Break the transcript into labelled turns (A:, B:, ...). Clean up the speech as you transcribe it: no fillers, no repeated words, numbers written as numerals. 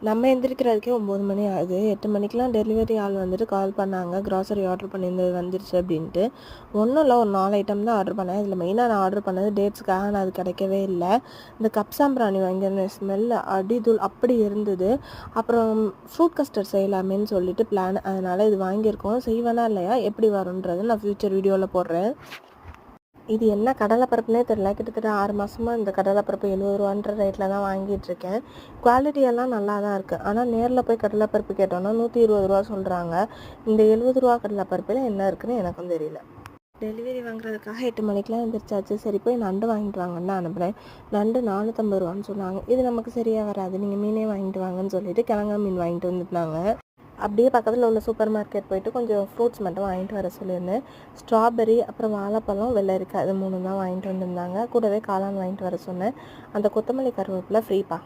A: நம்ம எந்திரிக்கிறதுக்கே 9 மணி ஆகுது. 8 மணிக்கெலாம் டெலிவரி ஆள் வந்துட்டு கால் பண்ணாங்க. கிராசரி ஆர்டர் பண்ணியிருந்தது வந்துருச்சு அப்படின்ட்டு. ஒன்றும் இல்லை, ஒரு 4 ஐட்டம் தான் ஆர்டர் பண்ணேன். இதில் மெயினாக நான் ஆர்டர் பண்ணது டேட்ஸ்க்காக. நான் அது கிடைக்கவே இல்லை. இந்த கப் சாம்பிராணி வாங்கியிருந்தேன். ஸ்மெல் அடிதூள் அப்படி இருந்தது. அப்புறம் ஃப்ரூட் கஸ்டர்ட் செய்யலாமேன்னு சொல்லிட்டு பிளான். அதனால் இது வாங்கியிருக்கோம். செய்வேனா இல்லையா, எப்படி வரும்ன்றது நான் ஃப்யூச்சர் வீடியோவில் போடுறேன். இது என்ன கடலைப்பருப்புனே தெரில. கிட்டத்தட்ட 6 மாதமாக இந்த கடலைப்பருப்பு 70 ரூபான்ற ரேட்டில் தான் வாங்கிட்டுருக்கேன். குவாலிட்டியெல்லாம் நல்லா தான் இருக்குது. ஆனால் நேரில் போய் கடலைப்பருப்பு கேட்டோன்னா 120 ரூபா சொல்கிறாங்க. இந்த 70 ரூபா கடலைப்பருப்பில் என்ன இருக்குதுன்னு எனக்கும் தெரியல. டெலிவரி வாங்குறதுக்காக 8 மணிக்கெலாம் எழுந்திரிச்சாச்சு. சரி போய் நண்டு வாங்கிட்டு வாங்கன்னு தான் அனுப்புகிறேன். நண்டு 450 ரூபான்னு சொன்னாங்க. இது நமக்கு சரியாக வராது, நீங்கள் மீனே வாங்கிட்டு வாங்கன்னு சொல்லிட்டு கிழங்கா மீன் வாங்கிட்டு வந்துட்டாங்க. அப்படியே பக்கத்தில் உள்ள சூப்பர் மார்க்கெட் போயிட்டு கொஞ்சம் ஃப்ரூட்ஸ் மட்டும் வாங்கிட்டு வர சொல்லியிருந்தேன். ஸ்ட்ராபெரி, அப்புறம் வாழைப்பழம், வெள்ளரிக்காய், அது 3 தான் வாங்கிட்டு வந்திருந்தாங்க. கூடவே காளான் வாங்கிட்டு வர சொன்னேன். அந்த கொத்தமல்லி கருவேப்பிலை ஃப்ரீப்பா.